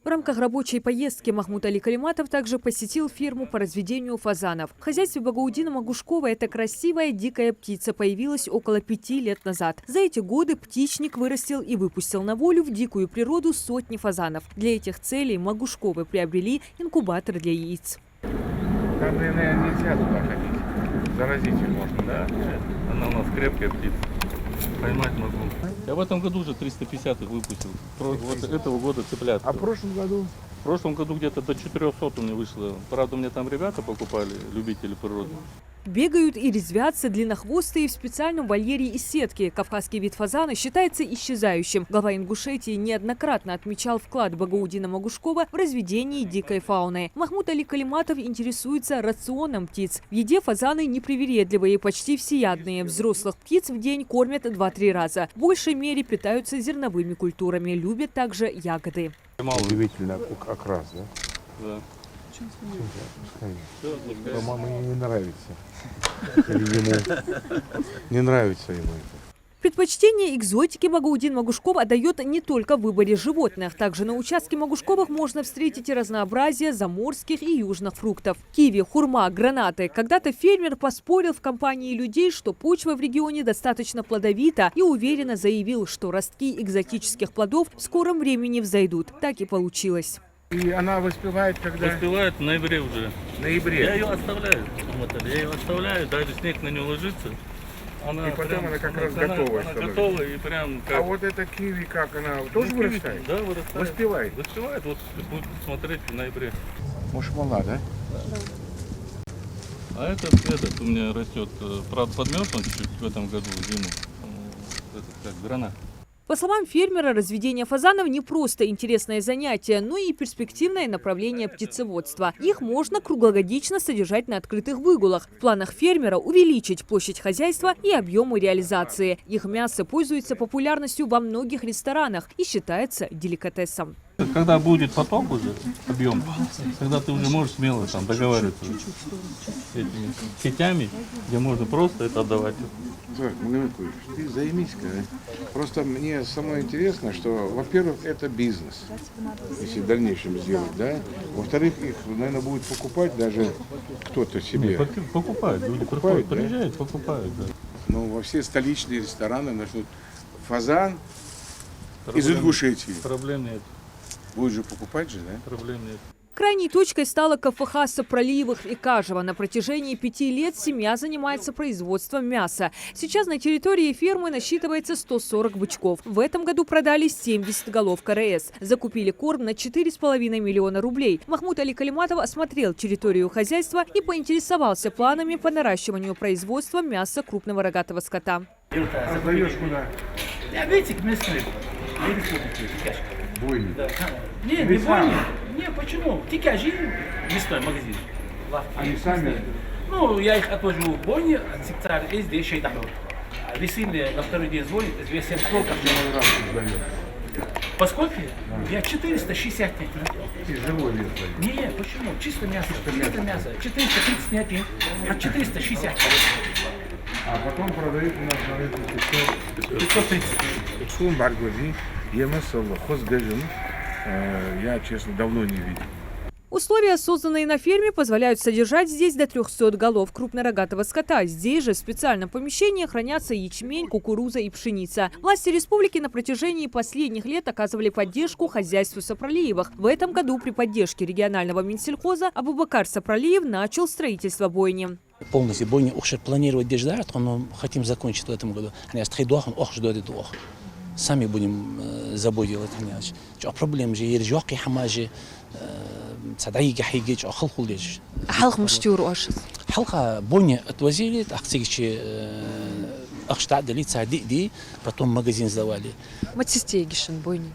В рамках рабочей поездки Махмуд Али Калиматов также посетил ферму по разведению фазанов. В хозяйстве Багаудина Магушкова эта красивая дикая птица появилась около 5 лет назад. За эти годы птичник вырастил и выпустил на волю в дикую природу сотни фазанов. Для этих целей Магушковы приобрели инкубатор для яиц. Там, наверное, нельзя туда ходить. Заразить ее можно, да? Она у нас крепкая птица. Поймать могу. Я в этом году уже 350 их выпустил. Вот этого года цыплят. А в прошлом году? В прошлом году где-то до 400 у меня вышло. Правда, у меня там ребята покупали, любители природы. Бегают и резвятся длиннохвостые в специальном вольере из сетки. Кавказский вид фазана считается исчезающим. Глава Ингушетии неоднократно отмечал вклад Багаудина Магушкова в разведении дикой фауны. Махмуд Али Калиматов интересуется рационом птиц. В еде фазаны непривередливые, почти всеядные. Взрослых птиц в день кормят 2-3 раза. В большей мере питаются зерновыми культурами. Любят также ягоды. Удивительно окрас, да? Да. По-моему, не нравится. Или ему не нравится ему это. Предпочтение экзотики Багаудин Магушков отдает не только в выборе животных. Также на участке Магушковых можно встретить и разнообразие заморских и южных фруктов. Киви, хурма, гранаты. Когда-то фермер поспорил в компании людей, что почва в регионе достаточно плодовита, и уверенно заявил, что ростки экзотических плодов в скором времени взойдут. Так и получилось. И она воспевает когда? Воспевает в ноябре уже. В ноябре. Я ее оставляю. Вот, я ее оставляю, даже снег на нее ложится. Она И потом прям, она как раз готова. Она готова и прям как... А вот это киви, как она тоже вырастает? Да, вырастает. Воспевает? Воспевает, вот будет смотреть в ноябре. Может, мала, да? А этот у меня растет, правда, подмерзнул чуть-чуть в этом году, зиму. Этот как гранат. По словам фермера, разведение фазанов не просто интересное занятие, но и перспективное направление птицеводства. Их можно круглогодично содержать на открытых выгулах. В планах фермера увеличить площадь хозяйства и объемы реализации. Их мясо пользуется популярностью во многих ресторанах и считается деликатесом. Когда будет поток уже, объем, тогда ты уже можешь смело там договариваться с этими сетями, где можно просто это отдавать. Так, Магомед, ты займись-ка. Просто мне самое интересно, что, во-первых, это бизнес, если в дальнейшем сделать, да? Во-вторых, их, наверное, будет покупать даже кто-то себе. Покупают, люди Покупают, да? приезжают, покупают, да. Но во все столичные рестораны начнут фазан из Проблем- Ингушетии. Проблем нет, Будет же покупать же, да? проблем нет. Крайней точкой стала КФХ Сопроливых и Кажева. На протяжении 5 лет семья занимается производством мяса. Сейчас на территории фермы насчитывается 140 бычков. В этом году продали 70 голов КРС. Закупили корм на 4,5 миллиона рублей. Махмуд Али Калиматов осмотрел территорию хозяйства и поинтересовался планами по наращиванию производства мяса крупного рогатого скота. Продаешь куда? Я видите, местный. Бойни. Не бойни. Не, почему? Тикажи, мясной магазин. Они сами? Ну, я их отвожу в бойни, секретарь есть, здесь еще и доход. Весин на второй день звонит, известен сколько. Раз сдаешь. Поскольку? Я 460 нет. Ты живой вес даешь. Не, почему? Чисто мясо. Чисто мясо. 430 нет, а 460. А потом продают у нас на рынке 530. Шум Баргози, Емесово, Хозгажин. Я, честно, давно не видел. Условия, созданные на ферме, позволяют содержать здесь до 300 голов крупнорогатого скота. Здесь же в специальном помещении хранятся ячмень, кукуруза и пшеница. Власти республики на протяжении последних лет оказывали поддержку хозяйству Сопролиевых. В этом году при поддержке регионального Минсельхоза Абубакар Сопролиев начал строительство бойни. Полностью бойни планировать держать, но хотим закончить в этом году. Сами будем заботиться. А проблем же ережоки хамажи, цадайги хигич, а халхул лежь. Халх мштюр ашис. Халха бойни отвозили, ахцигичи ахштадали цадиди, потом магазин сдавали. Матистегишин бойни.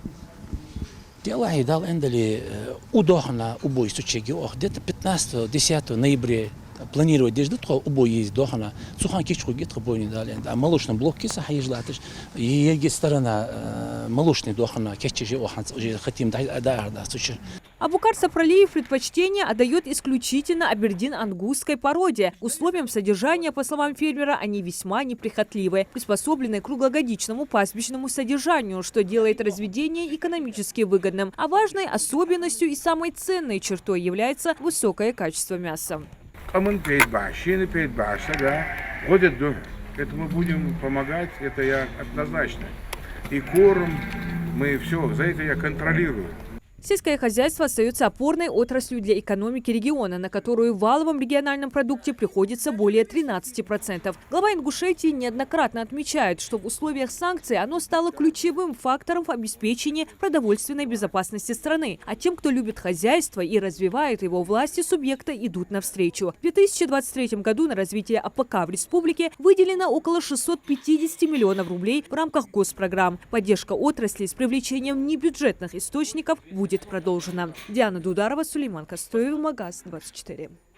Дело и дал эндали удохна убой сучеги, где-то 15-10 ноября. Планировать держать убой есть дохана. Сухан кичку гитка бойни дали. А молочный блок киса хаижлатыш. И сторона молочный дохана кичи же охан уже хотим да сучи. Абукар Сафралиев предпочтение отдает исключительно абердин-ангусской породе. Условиям содержания, по словам фермера, они весьма неприхотливы, приспособлены к круглогодичному пастбищному содержанию, что делает разведение экономически выгодным. А важной особенностью и самой ценной чертой является высокое качество мяса. Это мы будем помогать, это я однозначно. И корм, мы все, за это я контролирую. Сельское хозяйство остается опорной отраслью для экономики региона, на которую в валовом региональном продукте приходится более 13%. Глава Ингушетии неоднократно отмечает, что в условиях санкций оно стало ключевым фактором в обеспечении продовольственной безопасности страны. А тем, кто любит хозяйство и развивает его, власти субъекта идут навстречу. В 2023 году на развитие АПК в республике выделено около 650 миллионов рублей в рамках госпрограмм. Поддержка отрасли с привлечением небюджетных источников будет продолжена. Диана Дударова, Сулейман Костоев, Магаз 24.